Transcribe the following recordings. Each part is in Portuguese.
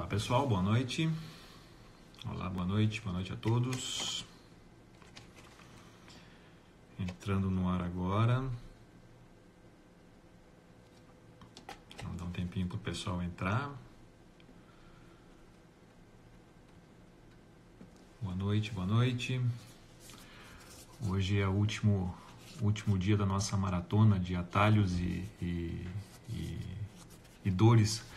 Olá pessoal, boa noite. Olá, boa noite a todos. Entrando no ar agora. Vamos dar um tempinho para o pessoal entrar. Boa noite, boa noite. Hoje é o último dia da nossa maratona de atalhos e dores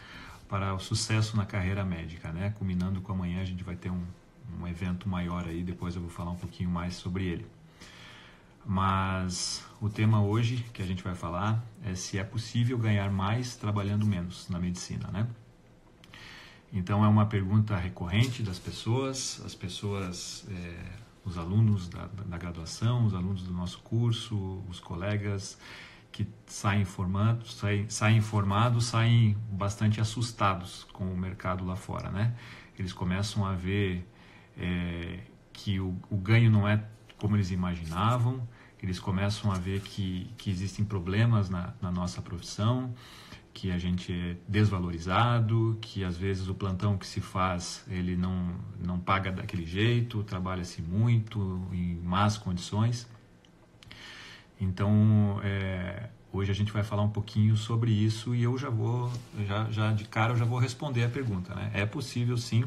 para o sucesso na carreira médica, né? Culminando com amanhã, a gente vai ter um evento maior aí, depois eu vou falar um pouquinho mais sobre ele. Mas o tema hoje que a gente vai falar é se é possível ganhar mais trabalhando menos na medicina, né? Então é uma pergunta recorrente das pessoas, os alunos da graduação, os alunos do nosso curso, os colegas que saem informados, saem bastante assustados com o mercado lá fora, né? Eles começam a ver que o ganho não é como eles imaginavam, eles começam a ver que existem problemas na nossa profissão, que a gente é desvalorizado, que às vezes o plantão que se faz, ele não paga daquele jeito, trabalha-se muito, em más condições. Então, hoje a gente vai falar um pouquinho sobre isso e eu já de cara eu já vou responder a pergunta, né? É possível sim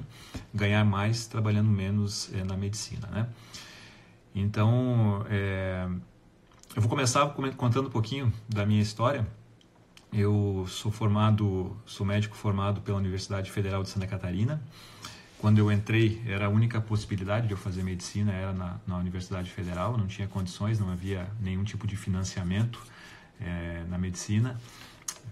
ganhar mais trabalhando menos na medicina, né? Então, eu vou começar contando um pouquinho da minha história. Eu sou médico formado pela Universidade Federal de Santa Catarina. Quando eu entrei, era a única possibilidade de eu fazer medicina, era na Universidade Federal, não tinha condições, não havia nenhum tipo de financiamento na medicina,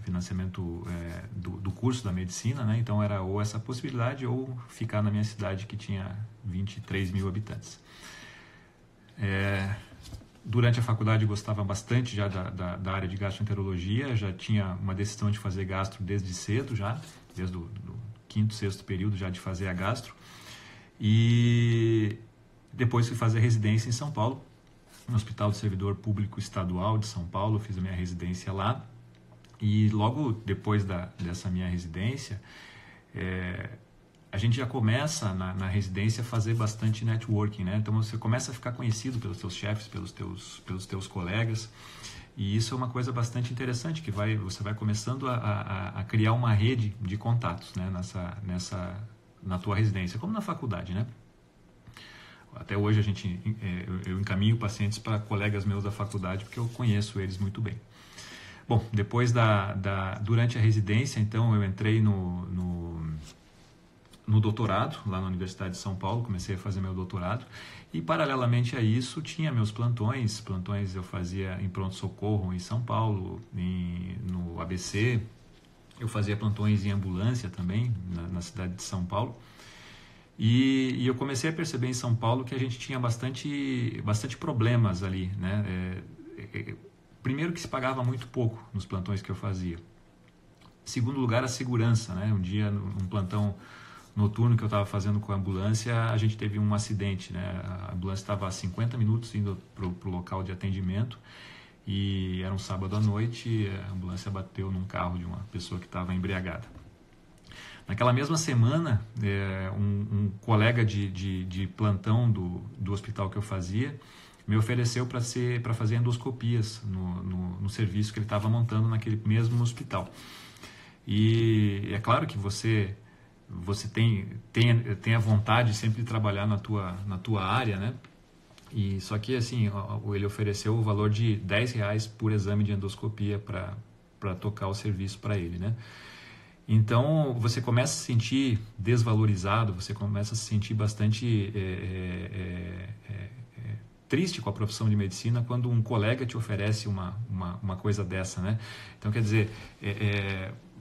financiamento do curso da medicina, né? Então era ou essa possibilidade ou ficar na minha cidade que tinha 23 mil habitantes. Durante a faculdade eu gostava bastante já da área de gastroenterologia, já tinha uma decisão de fazer gastro desde cedo já, desde o quinto, sexto período já de fazer a gastro. E depois fui fazer residência em São Paulo, no Hospital do Servidor Público Estadual de São Paulo, fiz a minha residência lá. E logo depois dessa minha residência, a gente já começa na residência a fazer bastante networking, né? Então você começa a ficar conhecido pelos teus chefes, pelos teus colegas, e isso é uma coisa bastante interessante, que você vai começando a criar uma rede de contatos, né? Na tua residência, como na faculdade, né? Até hoje eu encaminho pacientes para colegas meus da faculdade, porque eu conheço eles muito bem. Bom, depois durante a residência, então, eu entrei no doutorado, lá na Universidade de São Paulo, comecei a fazer meu doutorado, e paralelamente a isso tinha meus plantões eu fazia em pronto-socorro em São Paulo, no ABC, eu fazia plantões em ambulância também, na cidade de São Paulo, e eu comecei a perceber em São Paulo que a gente tinha bastante problemas ali, né? Primeiro que se pagava muito pouco nos plantões que eu fazia. Segundo lugar, a segurança, né? Um dia, num plantão noturno que eu estava fazendo com a ambulância, a gente teve um acidente, né? A ambulância estava a 50 minutos indo para o local de atendimento e era um sábado à noite e a ambulância bateu num carro de uma pessoa que estava embriagada. Naquela mesma semana, um colega de plantão do hospital que eu fazia me ofereceu para fazer endoscopias no serviço que ele estava montando naquele mesmo hospital. E é claro que você tem a vontade sempre de trabalhar na tua área, né? E só que assim, ele ofereceu o valor de R$10 por exame de endoscopia para tocar o serviço para ele, né? Então você começa a se sentir desvalorizado, você começa a se sentir bastante triste com a profissão de medicina quando um colega te oferece uma coisa dessa, né? Então quer dizer,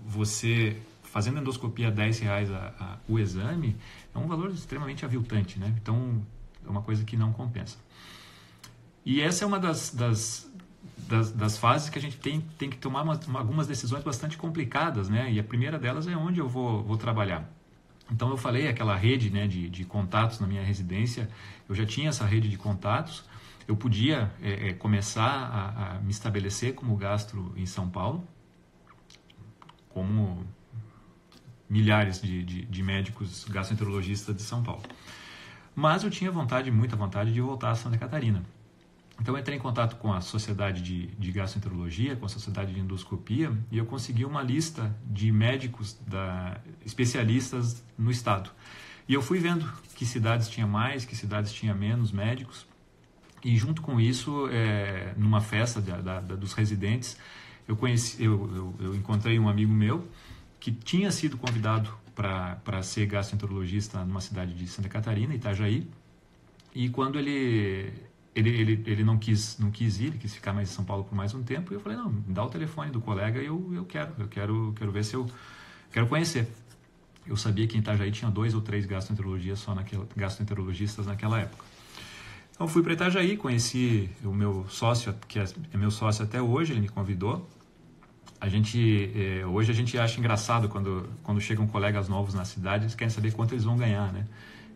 você fazendo endoscopia R$10 o exame, é um valor extremamente aviltante, né? Então, é uma coisa que não compensa. E essa é uma das fases que a gente tem que tomar algumas decisões bastante complicadas, né? E a primeira delas é onde eu vou trabalhar. Então, eu falei aquela rede, né, de contatos na minha residência, eu já tinha essa rede de contatos, eu podia começar a me estabelecer como gastro em São Paulo, como milhares de médicos gastroenterologistas de São Paulo. Mas eu tinha muita vontade de voltar a Santa Catarina. Então eu entrei em contato com a Sociedade de Gastroenterologia, com a Sociedade de Endoscopia, e eu consegui uma lista de médicos especialistas no estado. E eu fui vendo que cidades tinha mais, que cidades tinha menos médicos. E junto com isso, numa festa dos residentes, eu encontrei um amigo meu que tinha sido convidado para ser gastroenterologista numa cidade de Santa Catarina, Itajaí. E quando ele não quis ir, ele quis ficar mais em São Paulo por mais um tempo, e eu falei, não, me dá o telefone do colega e eu quero ver se eu quero conhecer. Eu sabia que em Itajaí tinha 2 ou 3 gastroenterologistas naquela época. Então fui para Itajaí, conheci o meu sócio, que é meu sócio até hoje, ele me convidou. Hoje a gente acha engraçado quando chegam colegas novos na cidade, eles querem saber quanto eles vão ganhar, né?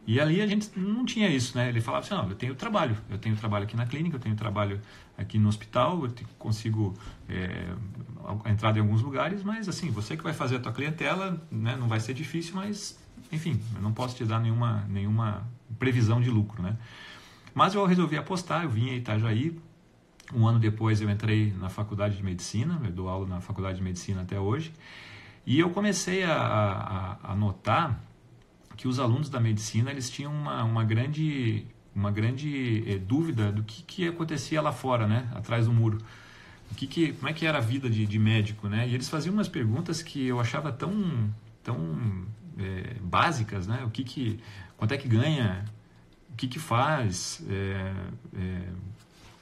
E ali a gente não tinha isso, né? Ele falava assim, não, eu tenho trabalho aqui na clínica, eu tenho trabalho aqui no hospital, eu consigo entrar em alguns lugares, mas assim, você que vai fazer a tua clientela, né, não vai ser difícil, mas enfim, eu não posso te dar nenhuma previsão de lucro, né? Mas eu resolvi apostar, eu vim a Itajaí. Um ano depois eu entrei na faculdade de medicina, eu dou aula na faculdade de medicina até hoje, e eu comecei a notar que os alunos da medicina eles tinham uma grande dúvida do que acontecia lá fora, né, atrás do muro. Como é que era a vida de médico, né? E eles faziam umas perguntas que eu achava tão básicas, né? Quanto é que ganha? O que faz?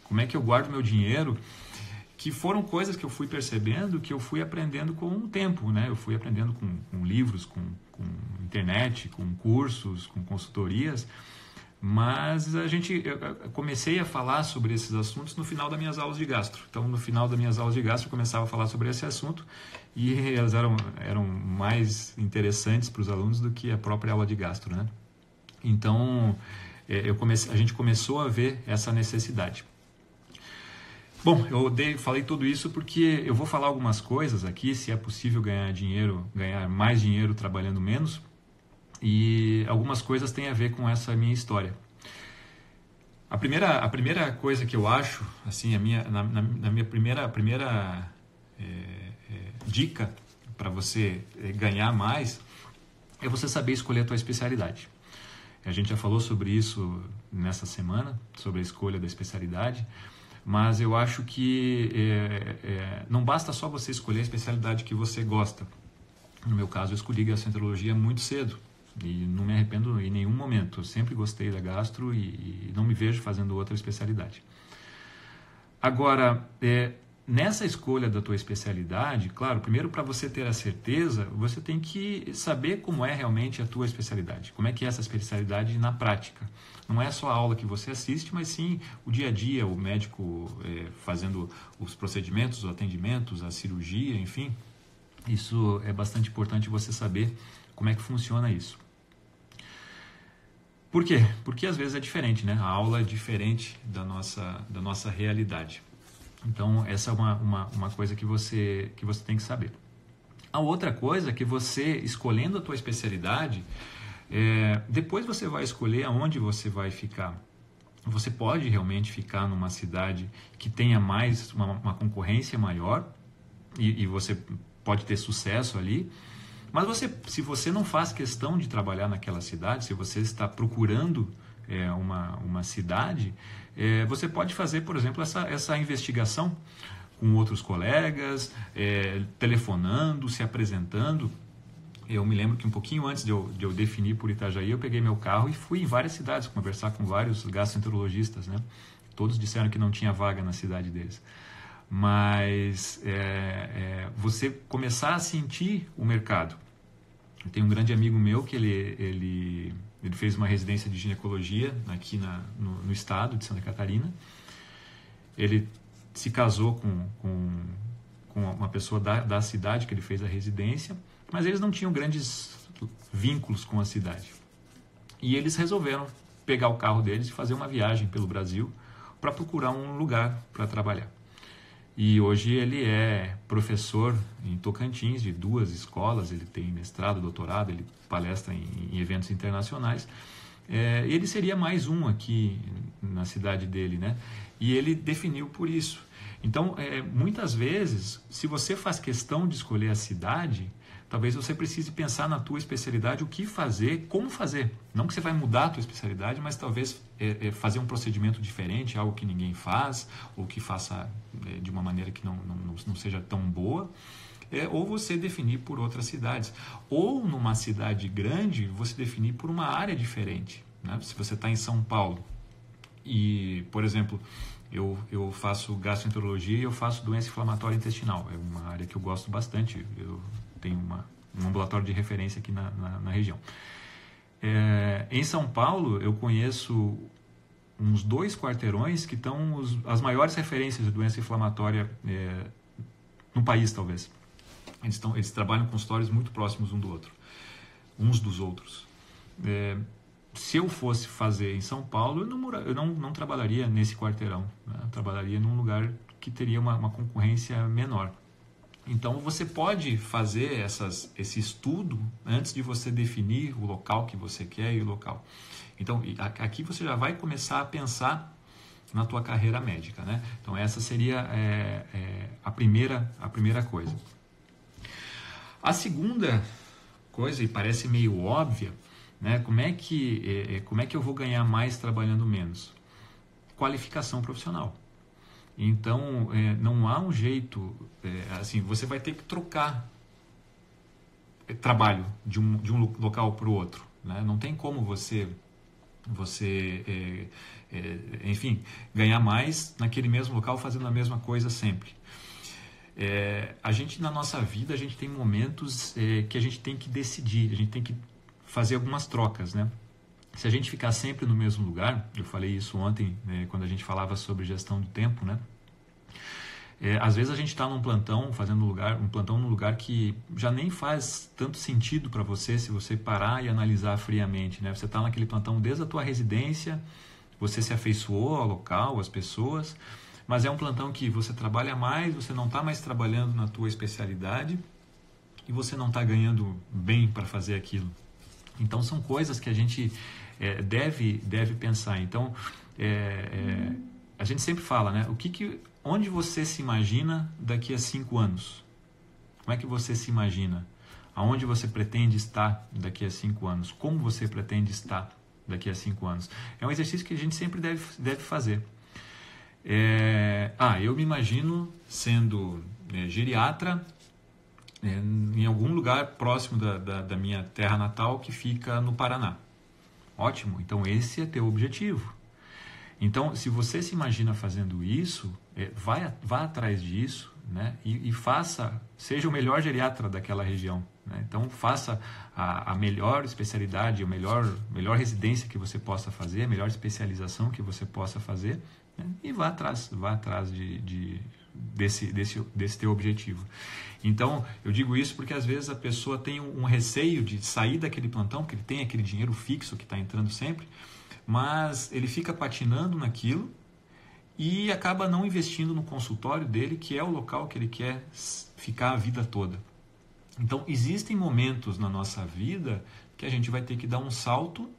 Como é que eu guardo meu dinheiro? Que foram coisas que eu fui percebendo, que eu fui aprendendo com o tempo, né? Eu fui aprendendo com livros, com internet, com cursos, com consultorias, mas eu comecei a falar sobre esses assuntos no final das minhas aulas de gastro. Então, no final das minhas aulas de gastro, eu começava a falar sobre esse assunto e elas eram mais interessantes para os alunos do que a própria aula de gastro, né? Então, a gente começou a ver essa necessidade. Bom, falei tudo isso porque eu vou falar algumas coisas aqui, se é possível ganhar mais dinheiro trabalhando menos, e algumas coisas têm a ver com essa minha história. A primeira coisa que eu acho, assim, na minha primeira dica para você ganhar mais, é você saber escolher a tua especialidade. A gente já falou sobre isso nessa semana, sobre a escolha da especialidade, mas eu acho que não basta só você escolher a especialidade que você gosta. No meu caso, eu escolhi gastroenterologia muito cedo e não me arrependo em nenhum momento. Eu sempre gostei da gastro e não me vejo fazendo outra especialidade. Agora, nessa escolha da tua especialidade, claro, primeiro para você ter a certeza, você tem que saber como é realmente a tua especialidade, como é que é essa especialidade na prática. Não é só a aula que você assiste, mas sim o dia a dia, o médico fazendo os procedimentos, os atendimentos, a cirurgia, enfim. Isso é bastante importante você saber como é que funciona isso. Por quê? Porque às vezes é diferente, né? A aula é diferente da nossa realidade. Então, essa é uma coisa que você tem que saber. A outra coisa é que você, escolhendo a tua especialidade, depois você vai escolher aonde você vai ficar. Você pode realmente ficar numa cidade que tenha mais uma concorrência maior e você pode ter sucesso ali, mas se você não faz questão de trabalhar naquela cidade, se você está procurando uma cidade, você pode fazer, por exemplo, essa investigação com outros colegas, telefonando, se apresentando. Eu me lembro que um pouquinho antes de eu definir por Itajaí, eu peguei meu carro e fui em várias cidades conversar com vários gastroenterologistas, né? Todos disseram que não tinha vaga na cidade deles. Mas você começar a sentir o mercado. Eu tenho um grande amigo meu que ele fez uma residência de ginecologia aqui no estado de Santa Catarina. Ele se casou com uma pessoa da cidade que ele fez a residência, mas eles não tinham grandes vínculos com a cidade. E eles resolveram pegar o carro deles e fazer uma viagem pelo Brasil para procurar um lugar para trabalhar. E hoje ele é professor em Tocantins de 2 escolas, ele tem mestrado, doutorado, ele palestra em eventos internacionais. Ele seria mais um aqui na cidade dele, né? E ele definiu por isso. Então, muitas vezes, se você faz questão de escolher a cidade, talvez você precise pensar na tua especialidade, o que fazer, como fazer. Não que você vai mudar a tua especialidade, mas talvez fazer um procedimento diferente, algo que ninguém faz, ou que faça de uma maneira que não seja tão boa. Ou você definir por outras cidades. Ou numa cidade grande, você definir por uma área diferente, né? Se você está em São Paulo e, por exemplo, eu faço gastroenterologia e eu faço doença inflamatória intestinal. É uma área que eu gosto bastante. Eu tenho um ambulatório de referência aqui na região. Em São Paulo, eu conheço uns 2 quarteirões que estão as maiores referências de doença inflamatória no país, talvez. Eles trabalham com consultórios muito próximos uns dos outros. Se eu fosse fazer em São Paulo, eu não trabalharia nesse quarteirão, né? Eu trabalharia num lugar que teria uma concorrência menor. Então, você pode fazer esse estudo antes de você definir o local que você quer e o local. Então, aqui você já vai começar a pensar na tua carreira médica, né? Então, essa seria a primeira coisa. A segunda coisa, e parece meio óbvia, né? Como é que eu vou ganhar mais trabalhando menos? Qualificação profissional. Então, não há um jeito, assim, você vai ter que trocar trabalho de um local para o outro, né? Não tem como você enfim, ganhar mais naquele mesmo local fazendo a mesma coisa sempre. A gente, na nossa vida, a gente tem momentos que a gente tem que decidir, a gente tem que fazer algumas trocas, né? Se a gente ficar sempre no mesmo lugar, eu falei isso ontem, quando a gente falava sobre gestão do tempo, né? Às vezes a gente está num plantão, um plantão num lugar que já nem faz tanto sentido para você, se você parar e analisar friamente, né? Você está naquele plantão desde a tua residência, você se afeiçoou ao local, às pessoas, mas é um plantão que você trabalha mais, você não está mais trabalhando na tua especialidade e você não está ganhando bem para fazer aquilo. Então, são coisas que a gente deve pensar. Então, a gente sempre fala, né? Onde você se imagina daqui a 5 anos? Como é que você se imagina? Aonde você pretende estar daqui a 5 anos? Como você pretende estar daqui a 5 anos? É um exercício que a gente sempre deve fazer. Eu me imagino sendo geriatra em algum lugar próximo da minha terra natal, que fica no Paraná. Ótimo, então esse é teu objetivo. Então, se você se imagina fazendo isso, vá atrás disso, né? E seja o melhor geriatra daquela região, né? Então, faça a melhor especialidade, a melhor residência que você possa fazer, a melhor especialização que você possa fazer, né? E vá atrás desse teu objetivo. Então, eu digo isso porque às vezes a pessoa tem um receio de sair daquele plantão, porque ele tem aquele dinheiro fixo que está entrando sempre, mas ele fica patinando naquilo e acaba não investindo no consultório dele, que é o local que ele quer ficar a vida toda. Então, existem momentos na nossa vida que a gente vai ter que dar um salto,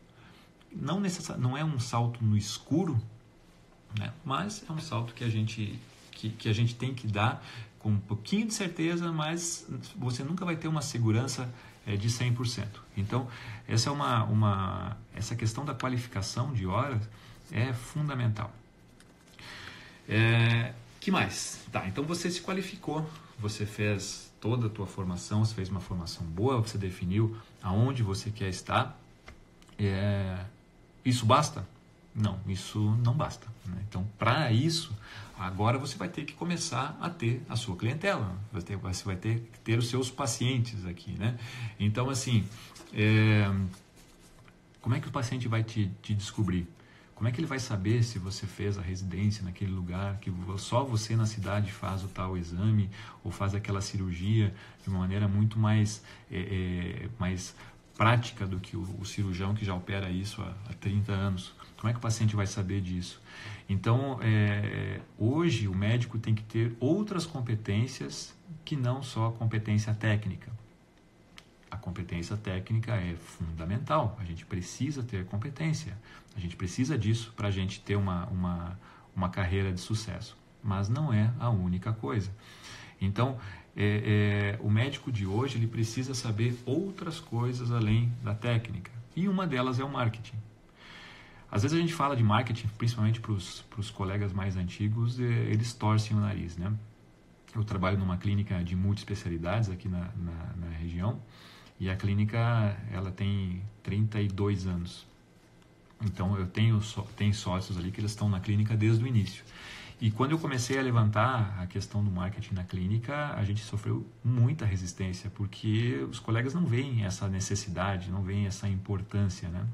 não é um salto no escuro, né? Mas é um salto que a gente tem que dar com um pouquinho de certeza, mas você nunca vai ter uma segurança de 100%. Então, essa questão da qualificação de horas é fundamental. Que mais? Tá, então você se qualificou, você fez toda a tua formação, você fez uma formação boa, você definiu aonde você quer estar. Isso basta? Não, isso não basta, né? Então, para isso, agora você vai ter que começar a ter a sua clientela, você vai ter que ter os seus pacientes aqui, né? Então, assim, como é que o paciente vai te descobrir? Como é que ele vai saber se você fez a residência naquele lugar, que só você na cidade faz o tal exame ou faz aquela cirurgia de uma maneira muito mais prática do que o cirurgião que já opera isso há 30 anos. Como é que o paciente vai saber disso? Então, hoje o médico tem que ter outras competências que não só a competência técnica. A competência técnica é fundamental, a gente precisa ter competência, a gente precisa disso para a gente ter uma carreira de sucesso, mas não é a única coisa. Então, o médico de hoje ele precisa saber outras coisas além da técnica, e uma delas é o marketing. Às vezes a gente fala de marketing, principalmente para os colegas mais antigos, eles torcem o nariz, né? Eu trabalho numa clínica de multiespecialidades aqui na região, e a clínica ela tem 32 anos. Então eu tenho sócios ali que eles estão na clínica desde o início. E quando eu comecei a levantar a questão do marketing na clínica, a gente sofreu muita resistência, porque os colegas não veem essa necessidade, não veem essa importância, né?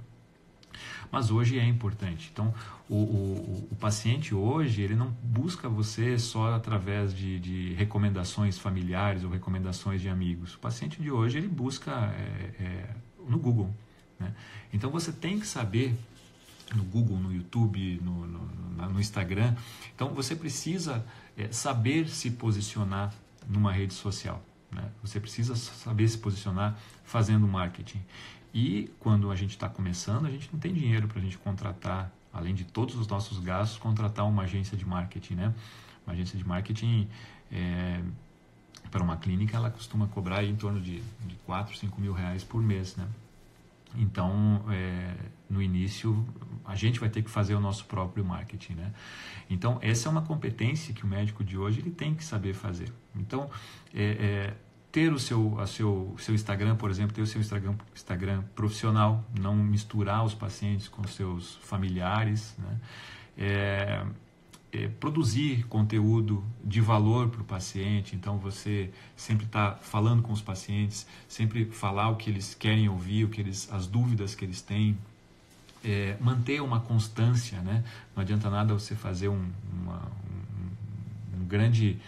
Mas hoje é importante. Então, o paciente hoje, ele não busca você só através de recomendações familiares ou recomendações de amigos. O paciente de hoje, ele busca no Google, né? Então, você tem que saber no Google, no YouTube, no Instagram. Então, você precisa saber se posicionar numa rede social, né? Você precisa saber se posicionar fazendo marketing. E quando a gente está começando, a gente não tem dinheiro para a gente contratar, além de todos os nossos gastos, contratar uma agência de marketing, né? Uma agência de marketing, para uma clínica, ela costuma cobrar aí em torno de 4, 5 mil reais por mês, né? Então, no início, a gente vai ter que fazer o nosso próprio marketing, né? Então, essa é uma competência que o médico de hoje ele tem que saber fazer. Então, ter o seu Instagram, por exemplo, ter o seu Instagram profissional, não misturar os pacientes com seus familiares, né? Produzir conteúdo de valor para o paciente. Então você sempre está falando com os pacientes, sempre falar o que eles querem ouvir, as dúvidas que eles têm, manter uma constância, né? Não adianta nada você fazer um grande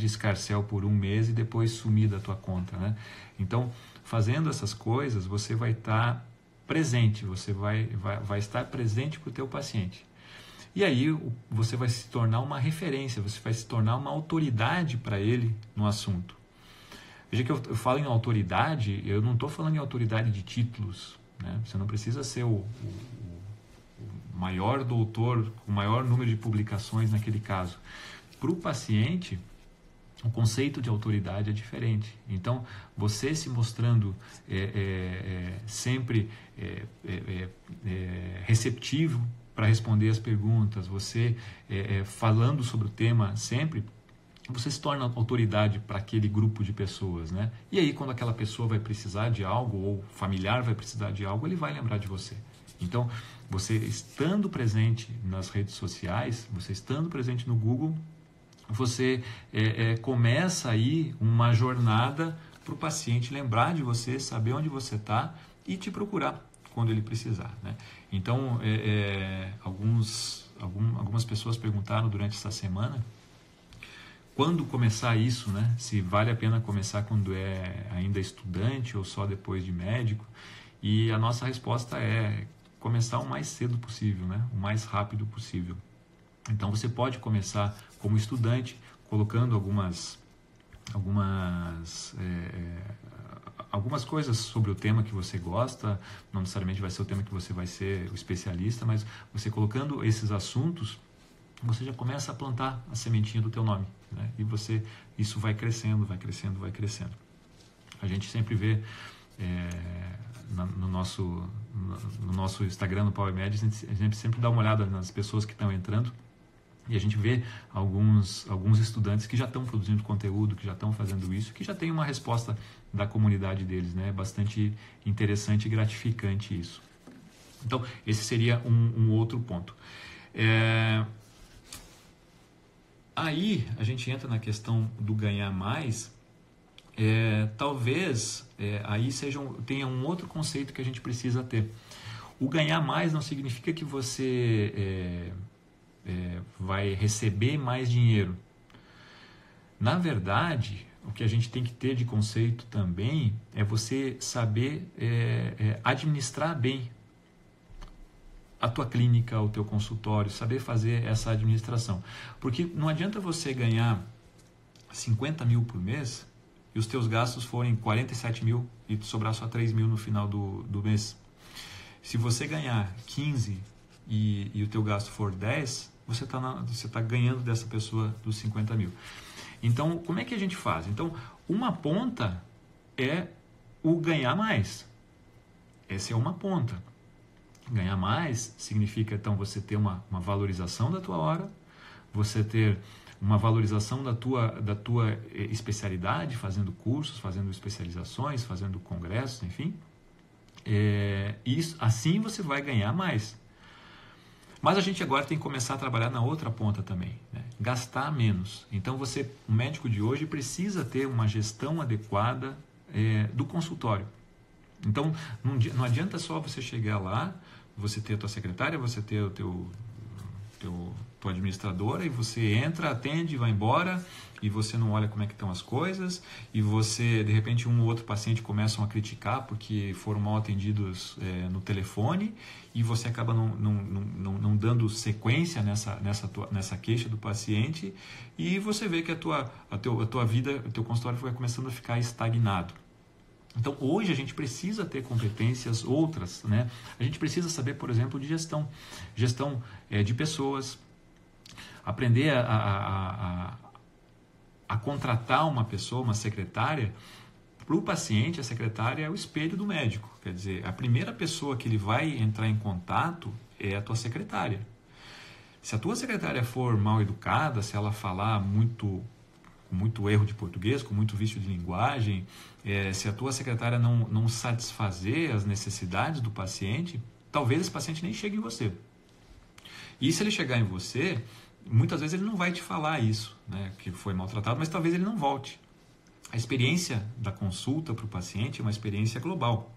escarcéu por um mês e depois sumir da tua conta, né? Então, fazendo essas coisas, você vai estar presente, você vai estar presente para o teu paciente. E aí você vai se tornar uma referência, você vai se tornar uma autoridade para ele no assunto. Veja que eu falo em autoridade, eu não estou falando em autoridade de títulos, né? Você não precisa ser o maior doutor, o maior número de publicações naquele caso. Para o paciente, o conceito de autoridade é diferente. Então, você se mostrando sempre receptivo para responder as perguntas, você falando sobre o tema sempre, você se torna autoridade para aquele grupo de pessoas, né? E aí, quando aquela pessoa vai precisar de algo, ou familiar vai precisar de algo, ele vai lembrar de você. Então, você estando presente nas redes sociais, você estando presente no Google, você começa aí uma jornada para o paciente lembrar de você, saber onde você está e te procurar quando ele precisar, né? Então, algumas pessoas perguntaram durante essa semana quando começar isso, né? Se vale a pena começar quando é ainda estudante ou só depois de médico. E a nossa resposta é começar o mais cedo possível, né? O mais rápido possível. Então, você pode começar como estudante, colocando algumas coisas sobre o tema que você gosta. Não necessariamente vai ser o tema que você vai ser o especialista, mas você colocando esses assuntos, você já começa a plantar a sementinha do teu nome, né? E isso vai crescendo, vai crescendo, vai crescendo. A gente sempre vê no nosso Instagram, no PowerMed, a gente sempre dá uma olhada nas pessoas que estão entrando, e a gente vê alguns estudantes que já estão produzindo conteúdo, que já estão fazendo isso, que já tem uma resposta da comunidade deles, né? É bastante interessante e gratificante isso. Então, esse seria um outro ponto. Aí, a gente entra na questão do ganhar mais. Talvez aí tenha um outro conceito que a gente precisa ter. O ganhar mais não significa que você vai receber mais dinheiro. Na verdade, o que a gente tem que ter de conceito também é você saber administrar bem a tua clínica, o teu consultório, saber fazer essa administração. Porque não adianta você ganhar 50 mil por mês e os teus gastos forem 47 mil e sobrar só 3 mil no final do mês. Se você ganhar 15 e o teu gasto for 10, você tá ganhando dessa pessoa dos 50 mil. Então, como é que a gente faz? Então, uma ponta é o ganhar mais. Essa é uma ponta. Ganhar mais significa, então, você ter uma valorização da tua hora, você ter uma valorização da tua especialidade, fazendo cursos, fazendo especializações, fazendo congressos, enfim. Assim você vai ganhar mais. Mas a gente agora tem que começar a trabalhar na outra ponta também, né? Gastar menos. Então, o médico de hoje precisa ter uma gestão adequada do consultório. Então, não adianta só você chegar lá, você ter a tua secretária, você ter tua administradora, e você entra, atende, vai embora, e você não olha como é que estão as coisas, e você, de repente, um ou outro paciente começam a criticar porque foram mal atendidos no telefone, e você acaba não dando sequência nessa queixa do paciente, e você vê que a tua vida, o teu consultório vai começando a ficar estagnado. Então, hoje a gente precisa ter competências outras, né? A gente precisa saber, por exemplo, de gestão de pessoas, aprender a contratar uma pessoa, uma secretária. Para o paciente, a secretária é o espelho do médico. Quer dizer, a primeira pessoa que ele vai entrar em contato é a tua secretária. Se a tua secretária for mal educada, se ela falar com muito erro de português, com muito vício de linguagem, se a tua secretária não satisfazer as necessidades do paciente, talvez esse paciente nem chegue em você. E se ele chegar em você, muitas vezes ele não vai te falar isso, né, que foi maltratado, mas talvez ele não volte. A experiência da consulta para o paciente é uma experiência global.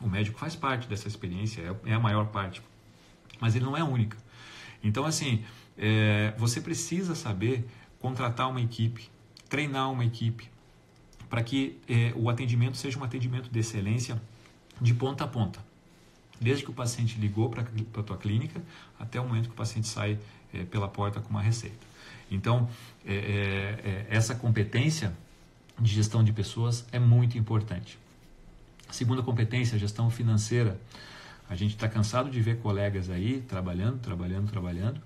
O médico faz parte dessa experiência, é a maior parte, mas ele não é a única. Então, assim, você precisa saber contratar uma equipe, treinar uma equipe, para que o atendimento seja um atendimento de excelência de ponta a ponta. Desde que o paciente ligou para a tua clínica, até o momento que o paciente sai pela porta com uma receita. Então, essa competência de gestão de pessoas é muito importante. A segunda competência, a gestão financeira. A gente está cansado de ver colegas aí trabalhando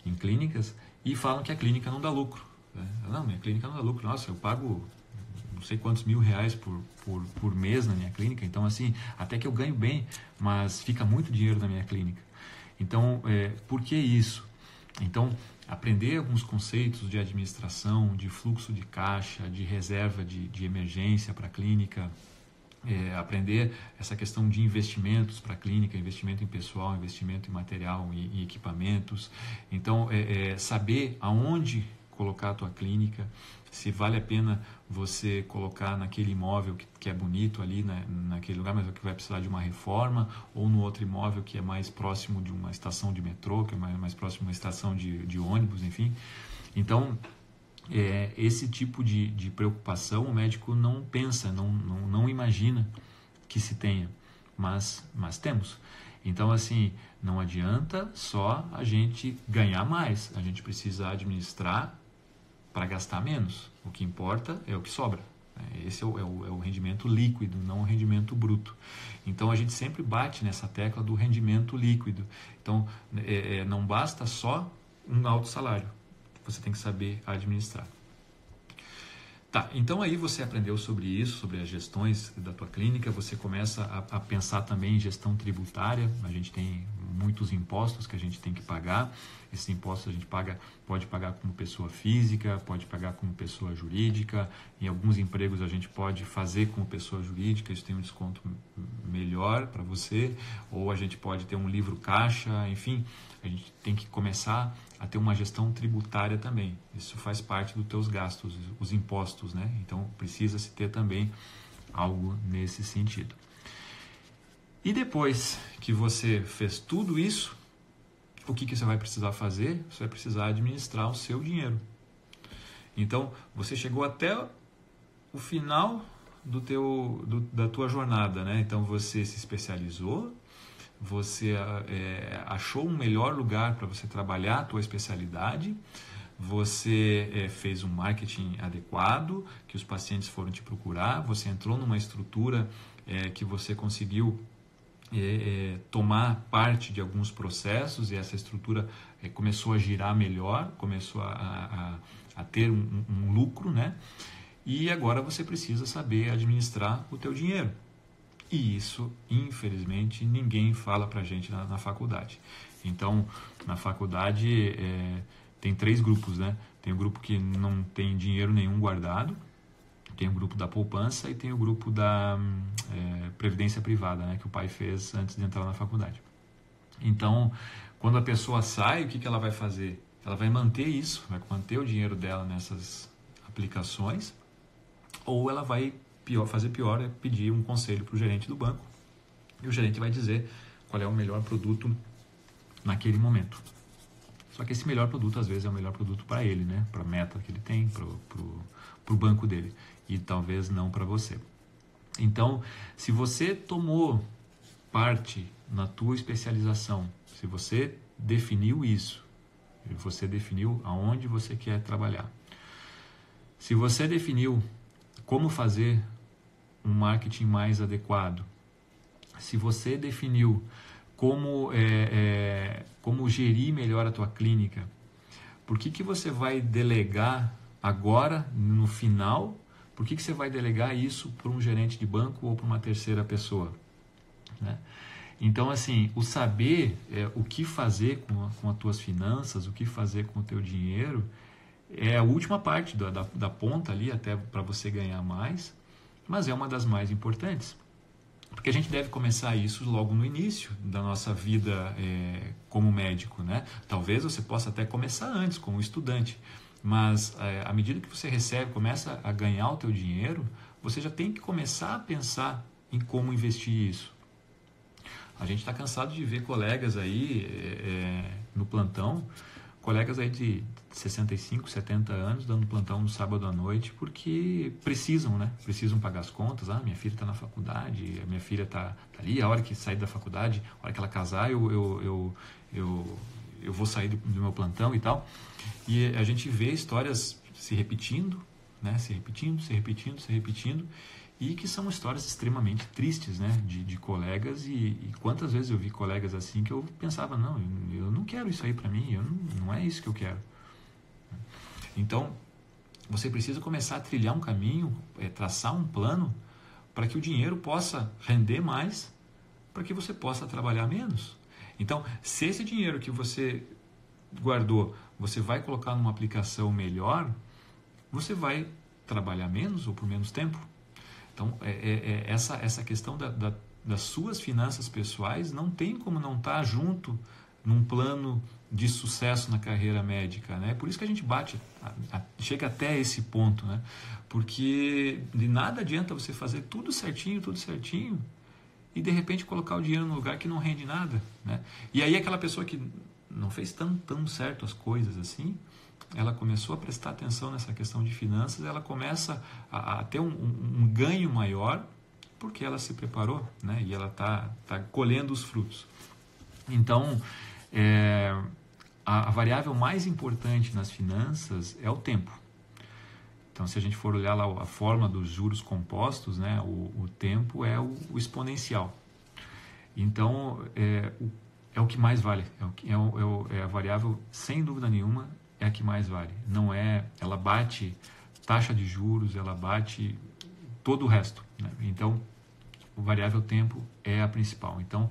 em clínicas e falam que a clínica não dá lucro. Não, minha clínica não dá lucro. Nossa, eu pago não sei quantos R$1.000 por mês na minha clínica. Então, assim, até que eu ganho bem, mas fica muito dinheiro na minha clínica. Então, por que isso? Então, aprender alguns conceitos de administração, de fluxo de caixa, de reserva de emergência para a clínica, aprender essa questão de investimentos para a clínica, investimento em pessoal, investimento em material, em equipamentos. Então, saber aonde colocar a tua clínica, se vale a pena você colocar naquele imóvel que é bonito ali, naquele lugar, mas que vai precisar de uma reforma, ou no outro imóvel que é mais próximo de uma estação de metrô, que é mais próximo de uma estação de ônibus, enfim. Então, esse tipo de preocupação o médico não pensa, não imagina que se tenha, mas temos. Então, assim, não adianta só a gente ganhar mais, a gente precisa administrar para gastar menos. O que importa é o que sobra. Esse é o rendimento líquido, não o rendimento bruto. Então, a gente sempre bate nessa tecla do rendimento líquido. Então, não basta só um alto salário. Você tem que saber administrar. Tá, então aí você aprendeu sobre isso, sobre as gestões da tua clínica, você começa a pensar também em gestão tributária. A gente tem muitos impostos que a gente tem que pagar. Esses impostos a gente pode pagar como pessoa física, pode pagar como pessoa jurídica. Em alguns empregos a gente pode fazer como pessoa jurídica, isso tem um desconto melhor para você. Ou a gente pode ter um livro caixa, enfim. A gente tem que começar a ter uma gestão tributária também. Isso faz parte dos teus gastos, os impostos, né? Então, precisa-se ter também algo nesse sentido. E depois que você fez tudo isso, o que você vai precisar fazer? Você vai precisar administrar o seu dinheiro. Então, você chegou até o final da tua jornada, né? Então você se especializou, você achou um melhor lugar para você trabalhar a tua especialidade, você fez um marketing adequado, que os pacientes foram te procurar, você entrou numa estrutura que você conseguiu tomar parte de alguns processos e essa estrutura começou a girar melhor, começou a ter um lucro, né? E agora você precisa saber administrar o teu dinheiro. E isso, infelizmente, ninguém fala pra gente na faculdade. Então, na faculdade tem 3 grupos, né? Tem o grupo que não tem dinheiro nenhum guardado, tem o grupo da poupança e tem o grupo da previdência privada, né? Que o pai fez antes de entrar na faculdade. Então, quando a pessoa sai, o que ela vai fazer? Ela vai manter isso, vai manter o dinheiro dela nessas aplicações, ou ela vai fazer pior, é pedir um conselho para o gerente do banco e o gerente vai dizer qual é o melhor produto naquele momento. Só que esse melhor produto às vezes é o melhor produto para ele, né? Para a meta que ele tem, para o banco dele e talvez não para você. Então, se você tomou parte na tua especialização, se você definiu isso, você definiu aonde você quer trabalhar, se você definiu como fazer um marketing mais adequado, se você definiu como gerir melhor a tua clínica, por que você vai delegar agora, no final, por que você vai delegar isso para um gerente de banco ou para uma terceira pessoa? Né? Então, assim, o saber o que fazer com as tuas finanças, o que fazer com o teu dinheiro, é a última parte da ponta ali, até para você ganhar mais, mas é uma das mais importantes. Porque a gente deve começar isso logo no início da nossa vida como médico, né? Talvez você possa até começar antes, como estudante, mas à medida que você começa a ganhar o teu dinheiro, você já tem que começar a pensar em como investir isso. A gente está cansado de ver colegas aí no plantão, colegas aí de 65, 70 anos dando plantão no sábado à noite porque precisam, né? Precisam pagar as contas. Minha filha está na faculdade, a minha filha está ali, a hora que sair da faculdade, a hora que ela casar, eu vou sair do meu plantão e tal. E a gente vê histórias se repetindo, né? Se repetindo, e que são histórias extremamente tristes, né? De colegas, e quantas vezes eu vi colegas assim que eu pensava, não, eu não quero isso aí para mim, não é isso que eu quero. Então, você precisa começar a trilhar um caminho, traçar um plano para que o dinheiro possa render mais, para que você possa trabalhar menos. Então, se esse dinheiro que você guardou, você vai colocar numa aplicação melhor, você vai trabalhar menos ou por menos tempo. Então, essa questão das suas finanças pessoais não tem como não estar junto num plano de sucesso na carreira médica, né? Por isso que a gente chega até esse ponto, né? Porque de nada adianta você fazer tudo certinho, e de repente colocar o dinheiro num lugar que não rende nada, né? E aí aquela pessoa que não fez tão certo as coisas assim, ela começou a prestar atenção nessa questão de finanças, ela começa a ter um ganho maior porque ela se preparou, né? E ela tá colhendo os frutos. Então, a variável mais importante nas finanças é o tempo. Então, se a gente for olhar lá a fórmula dos juros compostos, né, o tempo é o exponencial. Então, é o que mais vale. É a variável, sem dúvida nenhuma, é a que mais vale. Não é, ela bate taxa de juros, ela bate todo o resto, né? Então, o variável tempo é a principal. Então,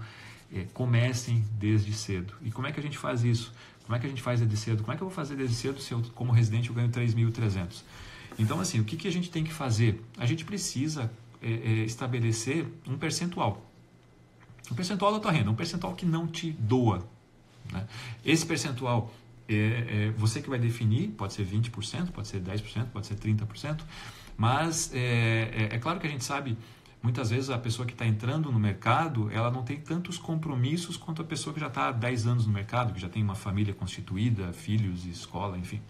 comecem desde cedo. E como é que a gente faz isso? Como é que a gente faz desde cedo? Como é que eu vou fazer desde cedo se eu, como residente, eu ganho 3.300? Então, assim, o que a gente tem que fazer? A gente precisa estabelecer um percentual. Um percentual da tua renda, um percentual que não te doa, né? Esse percentual você que vai definir, pode ser 20%, pode ser 10%, pode ser 30%, mas é claro que a gente sabe, muitas vezes a pessoa que está entrando no mercado, ela não tem tantos compromissos quanto a pessoa que já está há 10 anos no mercado, que já tem uma família constituída, filhos, escola, enfim.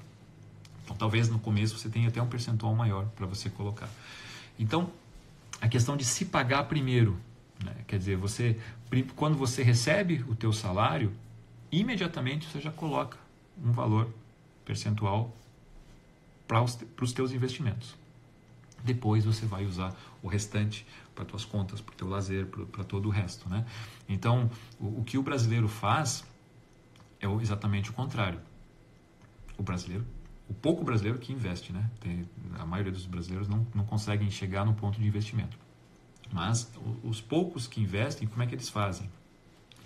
Então, talvez no começo você tenha até um percentual maior para você colocar. Então, a questão de se pagar primeiro, né? Quer dizer, quando você recebe o teu salário, imediatamente você já coloca um valor percentual para os teus investimentos. Depois você vai usar o restante para tuas contas, para o teu lazer, para todo o resto, né? Então, o que o brasileiro faz é exatamente o contrário. O pouco brasileiro que investe, né? A maioria dos brasileiros não conseguem chegar no ponto de investimento. Mas os poucos que investem, como é que eles fazem?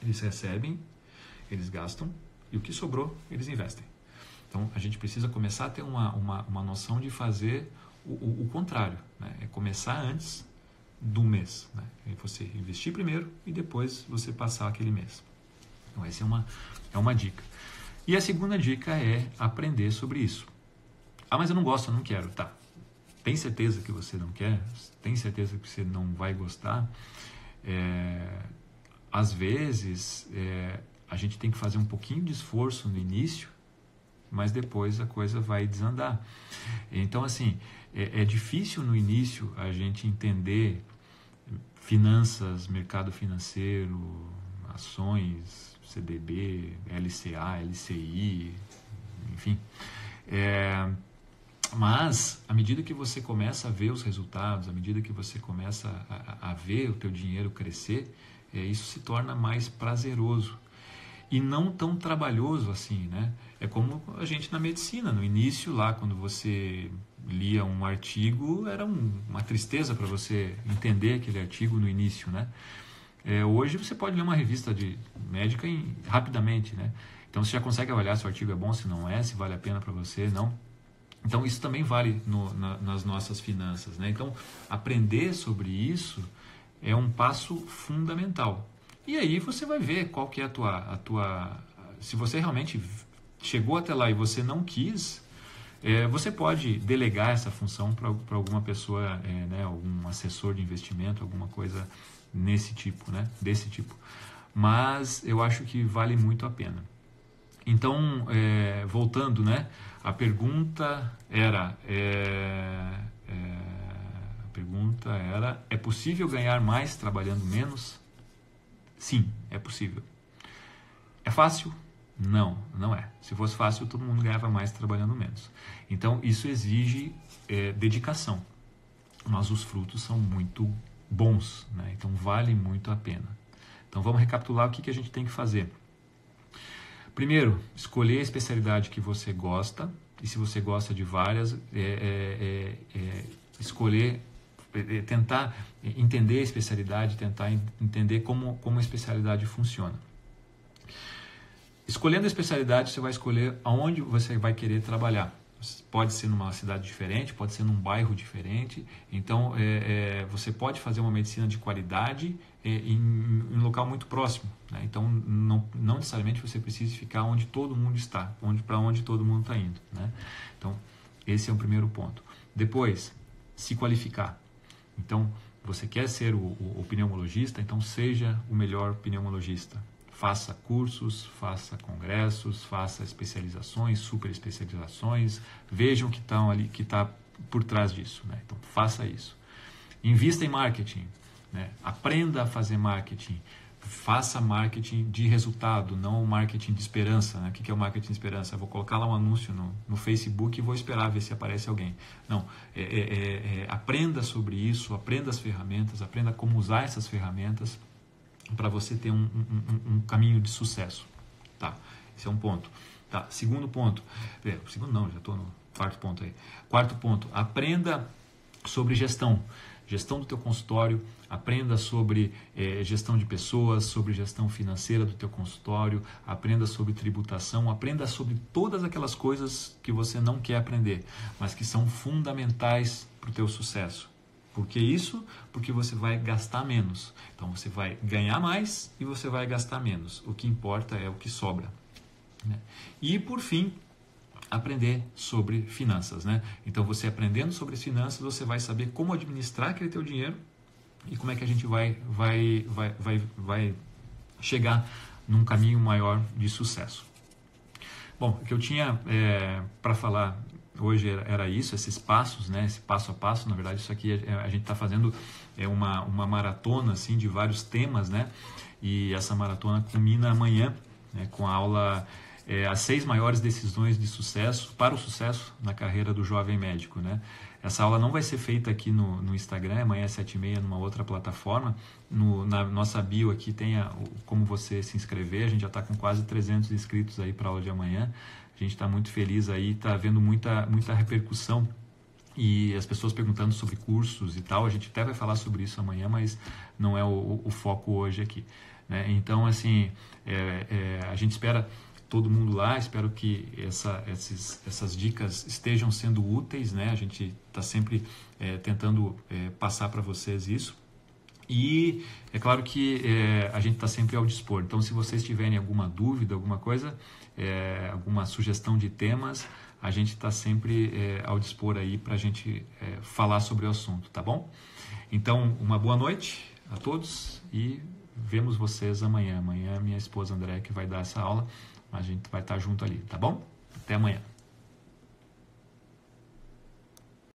Eles recebem, eles gastam, e o que sobrou, eles investem. Então, a gente precisa começar a ter uma noção de fazer o contrário, né? É começar antes do mês, né? É você investir primeiro e depois você passar aquele mês. Então, essa é uma dica. E a segunda dica é aprender sobre isso. Ah, mas eu não gosto, eu não quero. Tá. Tem certeza que você não quer? Tem certeza que você não vai gostar? Às vezes, a gente tem que fazer um pouquinho de esforço no início, mas depois a coisa vai desandar. Então, assim, é difícil no início a gente entender finanças, mercado financeiro, ações, CDB, LCA, LCI, enfim. Mas, à medida que você começa a ver os resultados, à medida que você começa a ver o teu dinheiro crescer, isso se torna mais prazeroso. E não tão trabalhoso assim, né? É como a gente na medicina. No início, lá, quando você lia um artigo, era uma tristeza para você entender aquele artigo no início, né? Hoje você pode ler uma revista médica rapidamente, né? Então você já consegue avaliar se o artigo é bom, se não é, se vale a pena para você, não. Então isso também vale nas nossas finanças, né? Então aprender sobre isso é um passo fundamental. E aí você vai ver qual que é a tua... Se você realmente chegou até lá e você não quis, você pode delegar essa função para alguma pessoa, né, algum assessor de investimento, alguma coisa nesse tipo, né, desse tipo. Mas eu acho que vale muito a pena. Então, voltando, né, a pergunta era... é possível ganhar mais trabalhando menos? Sim, é possível. É fácil? Não, não é. Se fosse fácil, todo mundo ganhava mais trabalhando menos. Então, isso exige dedicação. Mas os frutos são muito bons, né? Então, vale muito a pena. Então, vamos recapitular o que a gente tem que fazer. Primeiro, escolher a especialidade que você gosta. E se você gosta de várias, escolher... tentar entender a especialidade, tentar entender como a especialidade funciona. Escolhendo a especialidade, você vai escolher aonde você vai querer trabalhar. Pode ser numa cidade diferente, pode ser num bairro diferente. Então, você pode fazer uma medicina de qualidade em um local muito próximo, né? Então, não necessariamente você precisa ficar onde todo mundo está, para onde todo mundo está indo, né? Então, esse é o primeiro ponto. Depois, se qualificar. Então, você quer ser o pneumologista, então seja o melhor pneumologista. Faça cursos, faça congressos, faça especializações, super especializações, vejam o que está por trás disso, né? Então, faça isso. Invista em marketing, né? Aprenda a fazer marketing. Faça marketing de resultado, não marketing de esperança, né? O que é o marketing de esperança? Eu vou colocar lá um anúncio no Facebook e vou esperar ver se aparece alguém. Não, aprenda sobre isso, aprenda as ferramentas, aprenda como usar essas ferramentas para você ter um caminho de sucesso. Tá, esse é um ponto. Tá, segundo ponto. Segundo não, já estou no quarto ponto aí. Quarto ponto, aprenda sobre gestão. Gestão do teu consultório, aprenda sobre gestão de pessoas, sobre gestão financeira do teu consultório, aprenda sobre tributação, aprenda sobre todas aquelas coisas que você não quer aprender, mas que são fundamentais para o teu sucesso. Por que isso? Porque você vai gastar menos. Então você vai ganhar mais e você vai gastar menos. O que importa é o que sobra, né? E por fim, aprender sobre finanças, né? Então você aprendendo sobre as finanças, você vai saber como administrar aquele teu dinheiro e como é que a gente vai chegar num caminho maior de sucesso. Bom, o que eu tinha para falar hoje era isso, esses passos, né? Esse passo a passo. Na verdade, isso aqui a gente está fazendo uma maratona assim, de vários temas, né? E essa maratona culmina amanhã, né, com a aula as 6 maiores decisões de sucesso para o sucesso na carreira do jovem médico, né? Essa aula não vai ser feita aqui no Instagram, amanhã às 7h30 numa outra plataforma. Na nossa bio aqui tem como você se inscrever. A gente já está com quase 300 inscritos aí para a aula de amanhã. A gente está muito feliz aí, está havendo muita repercussão e as pessoas perguntando sobre cursos e tal. A gente até vai falar sobre isso amanhã, mas não é o foco hoje aqui, né? Então, assim, a gente espera todo mundo lá, espero que essas dicas estejam sendo úteis, né? A gente está sempre tentando passar para vocês isso. E é claro que a gente está sempre ao dispor. Então, se vocês tiverem alguma dúvida, alguma coisa, alguma sugestão de temas, a gente está sempre ao dispor aí para a gente falar sobre o assunto, tá bom? Então, uma boa noite a todos e vemos vocês amanhã. Amanhã minha esposa Andréa que vai dar essa aula, a gente vai estar junto ali, tá bom? Até amanhã.